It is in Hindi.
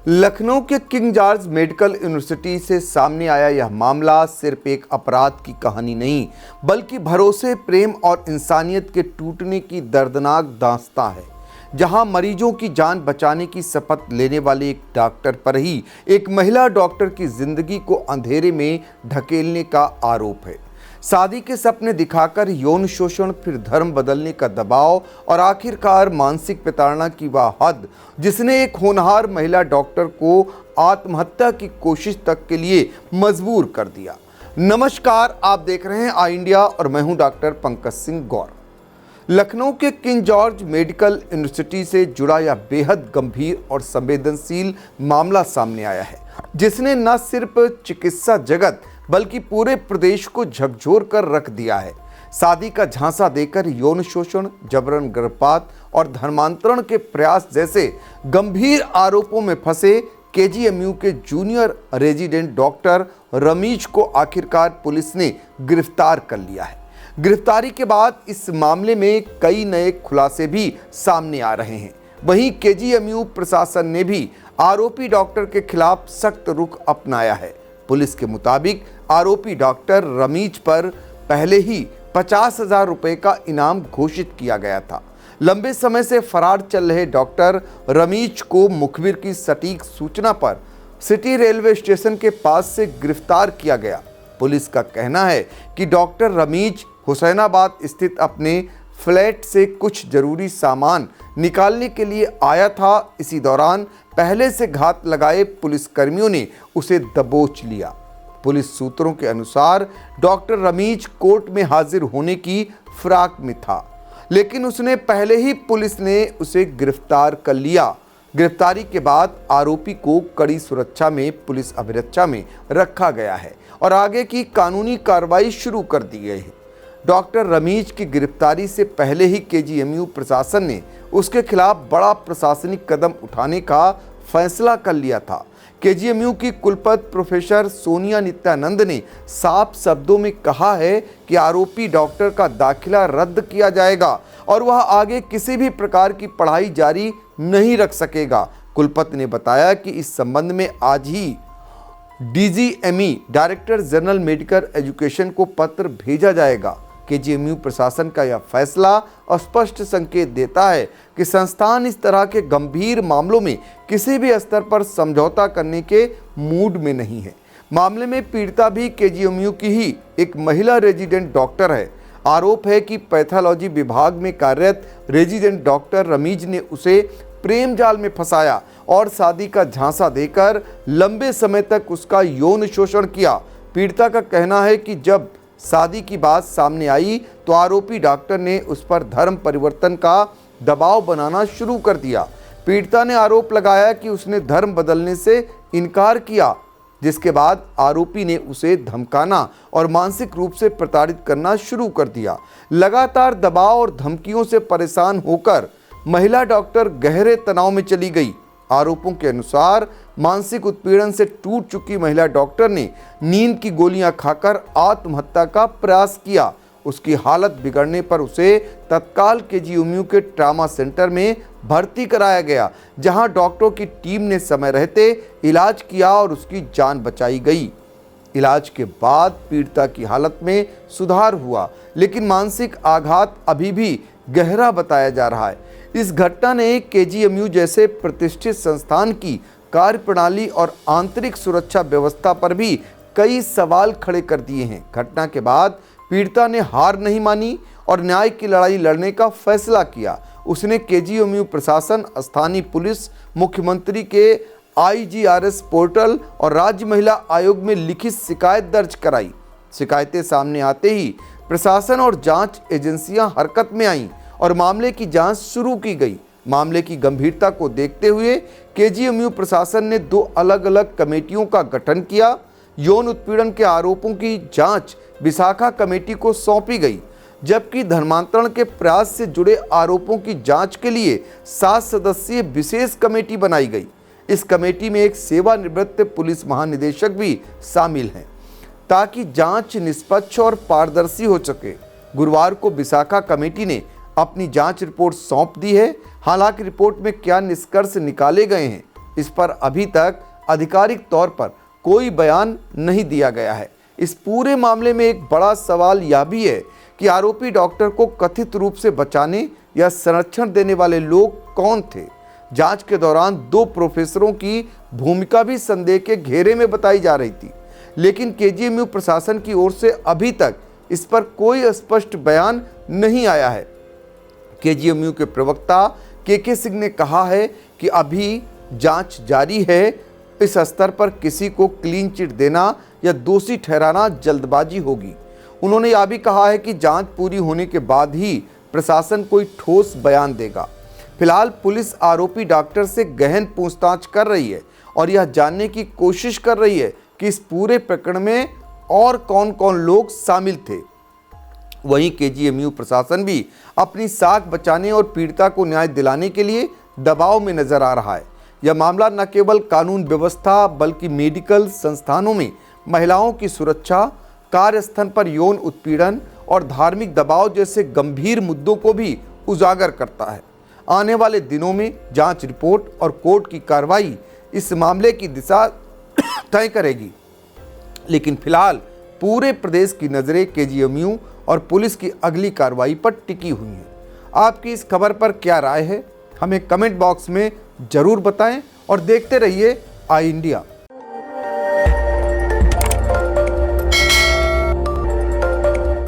लखनऊ के किंग जॉर्ज मेडिकल यूनिवर्सिटी से सामने आया यह मामला सिर्फ एक अपराध की कहानी नहीं, बल्कि भरोसे, प्रेम और इंसानियत के टूटने की दर्दनाक दास्तां है। जहां मरीजों की जान बचाने की शपथ लेने वाले एक डॉक्टर पर ही एक महिला डॉक्टर की जिंदगी को अंधेरे में ढकेलने का आरोप है। शादी के सपने दिखाकर यौन शोषण, फिर धर्म बदलने का दबाव और आखिरकार मानसिक प्रताड़ना की वह हद जिसने एक होनहार महिला डॉक्टर को आत्महत्या की कोशिश तक के लिए मजबूर कर दिया। नमस्कार, आप देख रहे हैं आई इंडिया और मैं हूं डॉक्टर पंकज सिंह गौर। लखनऊ के किंग जॉर्ज मेडिकल यूनिवर्सिटी से जुड़ा यह बेहद गंभीर और संवेदनशील मामला सामने आया है, जिसने न सिर्फ चिकित्सा जगत बल्कि पूरे प्रदेश को झकझोर कर रख दिया है। शादी का झांसा देकर यौन शोषण, जबरन गर्भपात और धर्मांतरण के प्रयास जैसे गंभीर आरोपों में फंसे केजीएमयू के जूनियर रेजिडेंट डॉक्टर रमीज को आखिरकार पुलिस ने गिरफ्तार कर लिया है। गिरफ्तारी के बाद इस मामले में कई नए खुलासे भी सामने आ रहे हैं। वहीं केजीएमयू प्रशासन ने भी आरोपी डॉक्टर के खिलाफ सख्त रुख अपनाया है। पुलिस के मुताबिक आरोपी डॉक्टर रमीज पर पहले ही 50,000 रुपए का इनाम घोषित किया गया था। लंबे समय से फरार चल रहे डॉक्टर रमीज को मुखबिर की सटीक सूचना पर सिटी रेलवे स्टेशन के पास से गिरफ्तार किया गया। पुलिस का कहना है कि डॉक्टर रमीज हुसैनाबाद स्थित अपने फ्लैट से कुछ जरूरी सामान निकालने के लिए आया था। इसी दौरान पहले से घात लगाए पुलिसकर्मियों ने उसे दबोच लिया। पुलिस सूत्रों के अनुसार डॉक्टर रमीज कोर्ट में हाजिर होने की फिराक में था, लेकिन उसने पहले ही पुलिस ने उसे गिरफ्तार कर लिया। गिरफ्तारी के बाद आरोपी को कड़ी सुरक्षा में पुलिस अभिरक्षा में रखा गया है और आगे की कानूनी कार्रवाई शुरू कर दी गई है। डॉक्टर रमीज की गिरफ्तारी से पहले ही केजीएमयू प्रशासन ने उसके खिलाफ बड़ा प्रशासनिक कदम उठाने का फैसला कर लिया था। केजीएमयू की कुलपति प्रोफेसर सोनिया नित्यानंद ने साफ शब्दों में कहा है कि आरोपी डॉक्टर का दाखिला रद्द किया जाएगा और वह आगे किसी भी प्रकार की पढ़ाई जारी नहीं रख सकेगा। कुलपति ने बताया कि इस संबंध में आज ही DGME director general medical education को पत्र भेजा जाएगा। केजीएमयू प्रशासन का यह फैसला स्पष्ट संकेत देता है कि संस्थान इस तरह के गंभीर मामलों में किसी भी स्तर पर समझौता करने के मूड में नहीं है। मामले में पीड़िता भी केजीएमयू की ही एक महिला रेजिडेंट डॉक्टर है। आरोप है कि पैथोलॉजी विभाग में कार्यरत रेजिडेंट डॉक्टर रमीज ने उसे प्रेम जाल में फंसाया और शादी का झांसा देकर लंबे समय तक उसका यौन शोषण किया। पीड़िता का कहना है कि जब शादी की बात सामने आई तो आरोपी डॉक्टर ने उस पर धर्म परिवर्तन का दबाव बनाना शुरू कर दिया। पीड़िता ने आरोप लगाया कि उसने धर्म बदलने से इनकार किया, जिसके बाद आरोपी ने उसे धमकाना और मानसिक रूप से प्रताड़ित करना शुरू कर दिया। लगातार दबाव और धमकियों से परेशान होकर महिला डॉक्टर गहरे तनाव में चली गई। आरोपों के अनुसार मानसिक उत्पीड़न से टूट चुकी महिला डॉक्टर ने नींद की गोलियां खाकर आत्महत्या का प्रयास किया। उसकी हालत बिगड़ने पर उसे तत्काल केजीएमयू के ट्रॉमा सेंटर में भर्ती कराया गया, जहां डॉक्टरों की टीम ने समय रहते इलाज किया और उसकी जान बचाई गई। इलाज के बाद पीड़िता की हालत में सुधार हुआ, लेकिन मानसिक आघात अभी भी गहरा बताया जा रहा है। इस घटना ने केजीएमयू जैसे प्रतिष्ठित संस्थान की कार्यप्रणाली और आंतरिक सुरक्षा व्यवस्था पर भी कई सवाल खड़े कर दिए हैं। घटना के बाद पीड़िता ने हार नहीं मानी और न्याय की लड़ाई लड़ने का फैसला किया। उसने केजीएमयू प्रशासन, स्थानीय पुलिस, मुख्यमंत्री के IGRS पोर्टल और राज्य महिला आयोग में लिखित शिकायत दर्ज कराई। शिकायतें सामने आते ही प्रशासन और जांच एजेंसियां हरकत में आईं और मामले की जांच शुरू की गई। मामले की गंभीरता को देखते हुए केजीएमयू प्रशासन ने 2 अलग अलग कमेटियों का गठन किया। यौन उत्पीड़न के आरोपों की जांच विशाखा कमेटी को सौंपी गई, जबकि धर्मांतरण के प्रयास से जुड़े आरोपों की जांच के लिए 7 सदस्यीय विशेष कमेटी बनाई गई। इस कमेटी में एक सेवानिवृत्त पुलिस महानिदेशक भी शामिल हैं, ताकि जांच निष्पक्ष और पारदर्शी हो सके। गुरुवार को विशाखा कमेटी ने अपनी जांच रिपोर्ट सौंप दी है। हालांकि रिपोर्ट में क्या निष्कर्ष निकाले गए हैं इस पर अभी तक आधिकारिक तौर पर कोई बयान नहीं दिया गया है। इस पूरे मामले में एक बड़ा सवाल यह भी है कि आरोपी डॉक्टर को कथित रूप से बचाने या संरक्षण देने वाले लोग कौन थे। जांच के दौरान 2 प्रोफेसरों की भूमिका भी संदेह के घेरे में बताई जा रही थी, लेकिन केजीएमयू प्रशासन की ओर से अभी तक इस पर कोई स्पष्ट बयान नहीं आया है। केजीएमयू के प्रवक्ता के सिंह ने कहा है कि अभी जांच जारी है। इस स्तर पर किसी को क्लीन चिट देना या दोषी ठहराना जल्दबाजी होगी। उन्होंने यह भी कहा है कि जांच पूरी होने के बाद ही प्रशासन कोई ठोस बयान देगा। फिलहाल पुलिस आरोपी डॉक्टर से गहन पूछताछ कर रही है और यह जानने की कोशिश कर रही है कि इस पूरे प्रकरण में और कौन कौन लोग शामिल थे। वहीं केजीएमयू प्रशासन भी अपनी साख बचाने और पीड़िता को न्याय दिलाने के लिए दबाव में नजर आ रहा है। यह मामला न केवल कानून व्यवस्था बल्कि मेडिकल संस्थानों में महिलाओं की सुरक्षा, कार्यस्थल पर यौन उत्पीड़न और धार्मिक दबाव जैसे गंभीर मुद्दों को भी उजागर करता है। आने वाले दिनों में जांच रिपोर्ट और कोर्ट की कार्रवाई इस मामले की दिशा तय करेगी, लेकिन फिलहाल पूरे प्रदेश की नज़रें केजीएमयू और पुलिस की अगली कार्रवाई पर टिकी हुई हैं। आपकी इस खबर पर क्या राय है, हमें कमेंट बॉक्स में जरूर बताएं और देखते रहिए आई इंडिया।